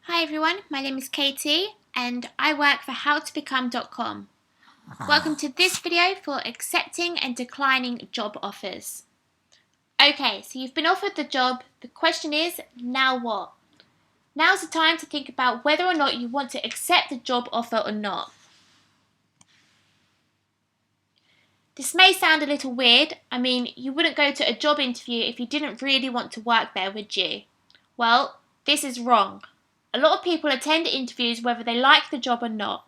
Hi everyone, my name is Katie and I work for howtobecome.com. Welcome to this video for accepting and declining job offers. Okay, so you've been offered the job. The question is, now what? Now's the time to think about whether or not you want to accept the job offer or not. This may sound a little weird. You wouldn't go to a job interview if you didn't really want to work there, would you? Well, this is wrong. A lot of people attend interviews whether they like the job or not.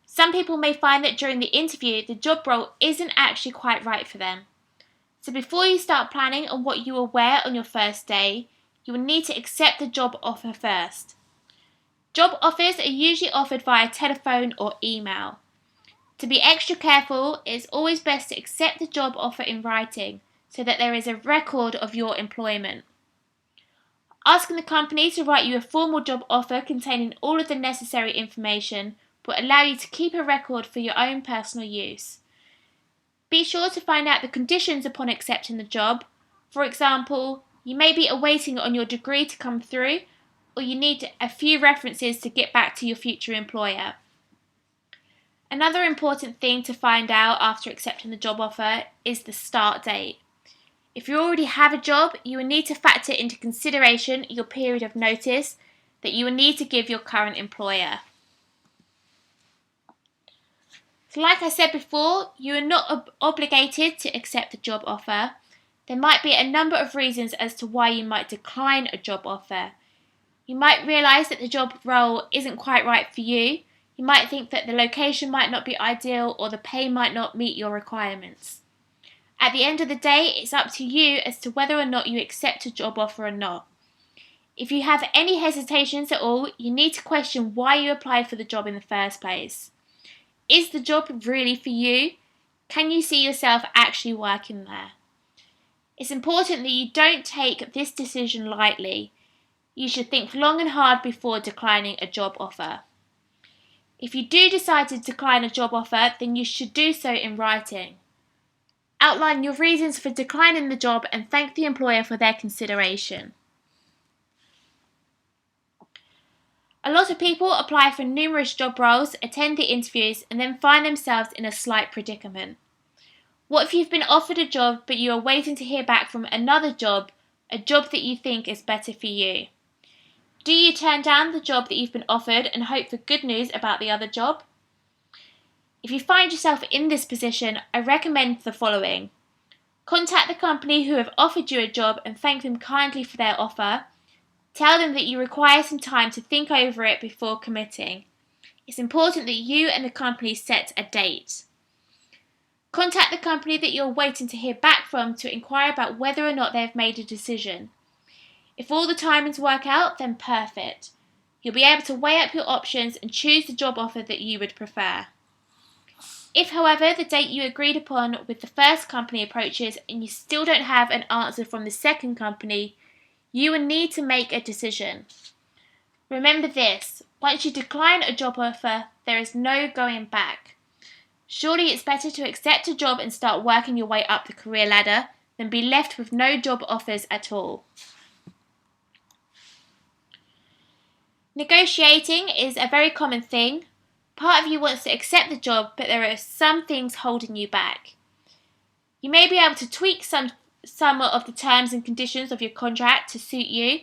Some people may find that during the interview, the job role isn't actually quite right for them. So before you start planning on what you will wear on your first day, you will need to accept the job offer first. Job offers are usually offered via telephone or email. To be extra careful, it is always best to accept the job offer in writing so that there is a record of your employment. Asking the company to write you a formal job offer containing all of the necessary information will allow you to keep a record for your own personal use. Be sure to find out the conditions upon accepting the job. For example, you may be awaiting on your degree to come through, or you need a few references to get back to your future employer. Another important thing to find out after accepting the job offer is the start date. If you already have a job, you will need to factor into consideration your period of notice that you will need to give your current employer. So like I said before, you are not obligated to accept the job offer. There might be a number of reasons as to why you might decline a job offer. You might realise that the job role isn't quite right for you. You might think that the location might not be ideal or the pay might not meet your requirements. At the end of the day, it's up to you as to whether or not you accept a job offer or not. If you have any hesitations at all, you need to question why you applied for the job in the first place. Is the job really for you? Can you see yourself actually working there? It's important that you don't take this decision lightly. You should think long and hard before declining a job offer. If you do decide to decline a job offer, then you should do so in writing. Outline your reasons for declining the job and thank the employer for their consideration. A lot of people apply for numerous job roles, attend the interviews, and then find themselves in a slight predicament. What if you've been offered a job but you are waiting to hear back from another job, a job that you think is better for you? Do you turn down the job that you've been offered and hope for good news about the other job? If you find yourself in this position, I recommend the following. Contact the company who have offered you a job and thank them kindly for their offer. Tell them that you require some time to think over it before committing. It's important that you and the company set a date. Contact the company that you're waiting to hear back from to inquire about whether or not they have made a decision. If all the timings work out, then perfect. You'll be able to weigh up your options and choose the job offer that you would prefer. If, however, the date you agreed upon with the first company approaches and you still don't have an answer from the second company, you will need to make a decision. Remember this, once you decline a job offer, there is no going back. Surely it's better to accept a job and start working your way up the career ladder than be left with no job offers at all. Negotiating is a very common thing. Part of you wants to accept the job, but there are some things holding you back. You may be able to tweak some of the terms and conditions of your contract to suit you.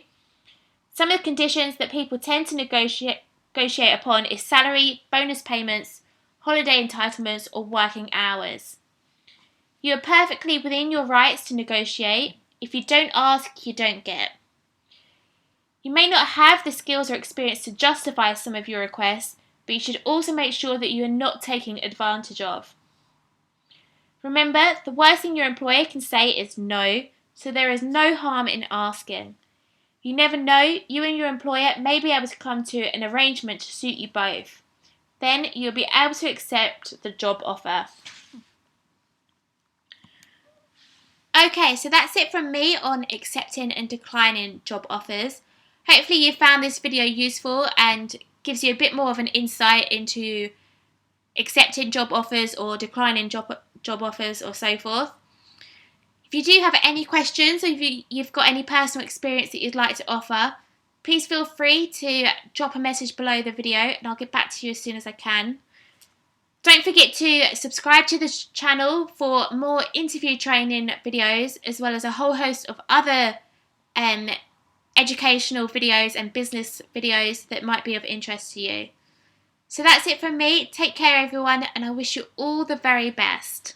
Some of the conditions that people tend to negotiate upon is salary, bonus payments, holiday entitlements, or working hours. You are perfectly within your rights to negotiate. If you don't ask, you don't get. You may not have the skills or experience to justify some of your requests, but you should also make sure that you are not taken advantage of. Remember, the worst thing your employer can say is no, so there is no harm in asking. You never know, you and your employer may be able to come to an arrangement to suit you both. Then you'll be able to accept the job offer. Okay, so that's it from me on accepting and declining job offers. Hopefully you found this video useful and gives you a bit more of an insight into accepting job offers or declining job offers or so forth. If you do have any questions or if you've got any personal experience that you'd like to offer, please feel free to drop a message below the video and I'll get back to you as soon as I can. Don't forget to subscribe to this channel for more interview training videos, as well as a whole host of other educational videos and business videos that might be of interest to you. So that's it from me. Take care everyone, and I wish you all the very best.